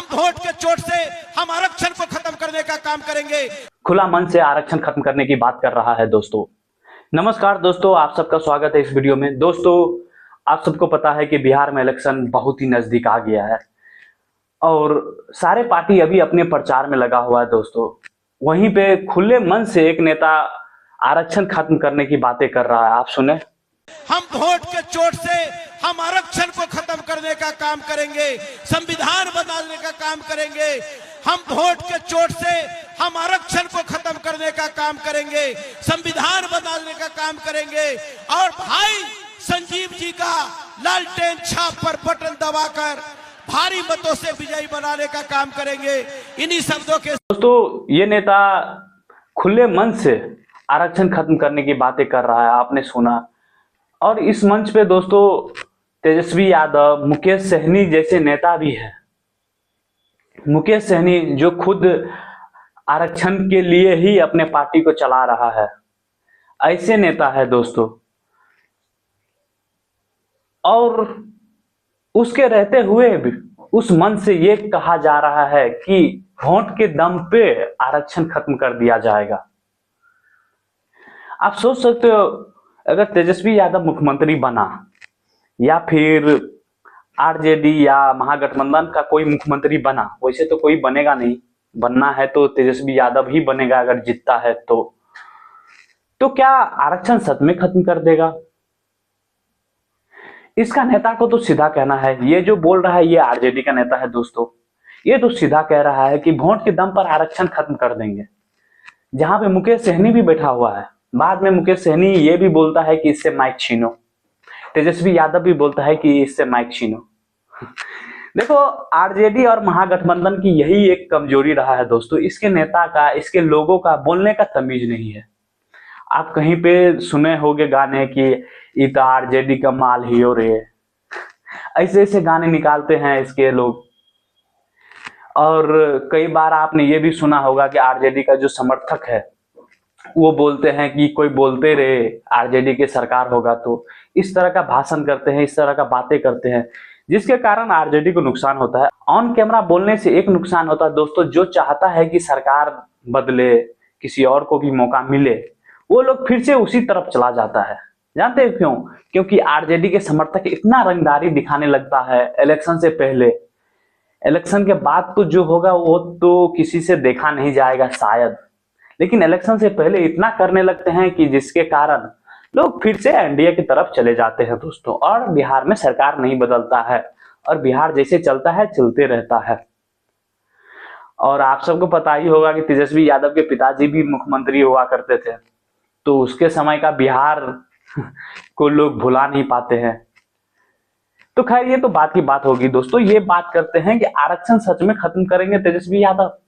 हम वोट के चोट से हम आरक्षण को खत्म करने का काम करेंगे। खुला मन से आरक्षण खत्म करने की बात कर रहा है दोस्तों। नमस्कार दोस्तों, आप सबका स्वागत है इस वीडियो में। दोस्तों, आप सबको पता है कि बिहार में इलेक्शन बहुत ही नजदीक आ गया है और सारे पार्टी अभी अपने प्रचार में लगा हुआ है दोस्तों। वहीं पे खुले मन से एक नेता आरक्षण खत्म करने की बातें कर रहा है। आप सुने। हम वोट के चोट से हम आरक्षण को खत्म करने का काम करेंगे, संविधान बदलने का काम करेंगे। हम वोट के चोट से हम आरक्षण को खत्म करने का काम करेंगे, संविधान बदलने का काम करेंगे और भाई संजीव जी का लालटेन छाप पर बटन दबाकर भारी मतों से विजयी बनाने का काम करेंगे। इन्हीं शब्दों के दोस्तों, ये नेता खुले मन से आरक्षण खत्म करने की बातें कर रहा है, आपने सुना। और इस मंच पे दोस्तों तेजस्वी यादव, मुकेश सहनी जैसे नेता भी है। मुकेश सहनी जो खुद आरक्षण के लिए ही अपने पार्टी को चला रहा है, ऐसे नेता है दोस्तों। और उसके रहते हुए भी उस मन से ये कहा जा रहा है कि वोट के दम पे आरक्षण खत्म कर दिया जाएगा। आप सोच सकते हो, अगर तेजस्वी यादव मुख्यमंत्री बना या फिर आरजेडी या महागठबंधन का कोई मुख्यमंत्री बना, वैसे तो कोई बनेगा नहीं, बनना है तो तेजस्वी यादव ही बनेगा अगर जीतता है तो क्या आरक्षण सच में खत्म कर देगा? इसका नेता को तो सीधा कहना है, ये जो बोल रहा है ये आरजेडी का नेता है दोस्तों, ये तो सीधा कह रहा है कि वोट के दम पर आरक्षण खत्म कर देंगे। जहां पे मुकेश सहनी भी बैठा हुआ है, बाद में मुकेश सहनी ये भी बोलता है कि इससे माइक छीनो, तेजस्वी यादव भी बोलता है कि इससे माइक छीनो। देखो, आरजेडी और महागठबंधन की यही एक कमजोरी रहा है दोस्तों, इसके नेता का, इसके लोगों का बोलने का तमीज नहीं है। आप कहीं पे सुने होंगे गाने कि इता आरजेडी का माल ही हो रे, ऐसे ऐसे गाने निकालते हैं इसके लोग। और कई बार आपने ये भी सुना होगा कि आरजेडी का जो समर्थक है वो बोलते हैं कि कोई बोलते रहे आरजेडी की सरकार होगा, तो इस तरह का भाषण करते हैं, इस तरह का बातें करते हैं, जिसके कारण आरजेडी को नुकसान होता है। ऑन कैमरा बोलने से एक नुकसान होता है दोस्तों, जो चाहता है कि सरकार बदले, किसी और को भी मौका मिले, वो लोग फिर से उसी तरफ चला जाता है। जानते हैं क्यों? क्योंकि आरजेडी के समर्थक इतना रंगदारी दिखाने लगता है इलेक्शन से पहले, इलेक्शन के बाद तो जो होगा वो तो किसी से देखा नहीं जाएगा शायद, लेकिन इलेक्शन से पहले इतना करने लगते हैं कि जिसके कारण लोग फिर से एनडीए की तरफ चले जाते हैं दोस्तों। और बिहार में सरकार नहीं बदलता है और बिहार जैसे चलता है चलते रहता है। और आप सबको पता ही होगा कि तेजस्वी यादव के पिताजी भी मुख्यमंत्री हुआ करते थे, तो उसके समय का बिहार को लोग भुला नहीं पाते हैं। तो खैर, ये तो बात की बात होगी दोस्तों। ये बात करते हैं कि आरक्षण सच में खत्म करेंगे तेजस्वी यादव।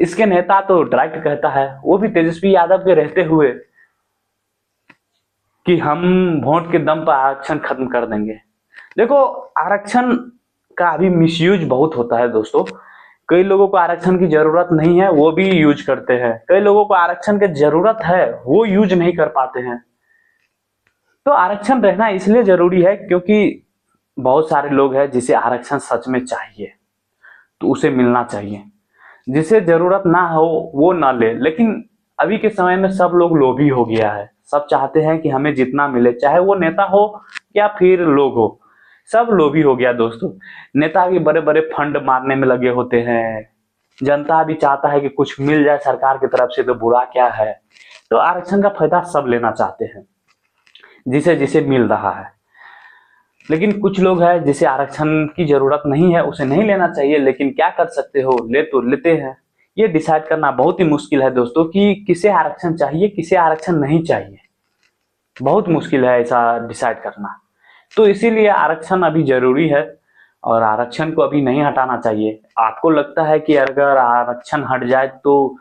इसके नेता तो डायरेक्ट कहता है, वो भी तेजस्वी यादव के रहते हुए, कि हम वोट के दम पर आरक्षण खत्म कर देंगे। देखो, आरक्षण का अभी मिसयूज बहुत होता है दोस्तों। कई लोगों को आरक्षण की जरूरत नहीं है, वो भी यूज करते हैं। कई लोगों को आरक्षण की जरूरत है, वो यूज नहीं कर पाते हैं। तो आरक्षण रहना इसलिए जरूरी है क्योंकि बहुत सारे लोग हैं जिसे आरक्षण सच में चाहिए, तो उसे मिलना चाहिए। जिसे जरूरत ना हो वो ना ले। लेकिन अभी के समय में सब लोग लोभी हो गया है, सब चाहते हैं कि हमें जितना मिले, चाहे वो नेता हो या फिर लोग हो, सब लोभी हो गया दोस्तों। नेता भी बड़े बड़े फंड मारने में लगे होते हैं, जनता भी चाहता है कि कुछ मिल जाए सरकार की तरफ से, तो बुरा क्या है। तो आरक्षण का फायदा सब लेना चाहते हैं, जिसे जिसे मिल रहा है। लेकिन कुछ लोग हैं जिसे आरक्षण की जरूरत नहीं है, उसे नहीं लेना चाहिए, लेकिन क्या कर सकते हो, ले तो लेते हैं। ये डिसाइड करना बहुत ही मुश्किल है दोस्तों कि किसे आरक्षण चाहिए, किसे आरक्षण नहीं चाहिए। बहुत मुश्किल है ऐसा डिसाइड करना। तो इसीलिए आरक्षण अभी जरूरी है और आरक्षण को अभी नहीं हटाना चाहिए। आपको लगता है कि अगर आरक्षण हट जाए तो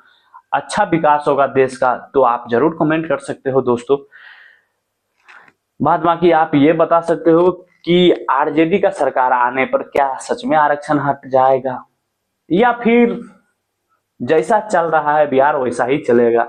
अच्छा विकास होगा देश का, तो आप जरूर कमेंट कर सकते हो दोस्तों। बाद बाकी आप ये बता सकते हो कि आरजेडी का सरकार आने पर क्या सच में आरक्षण हट जाएगा, या फिर जैसा चल रहा है बिहार वैसा ही चलेगा।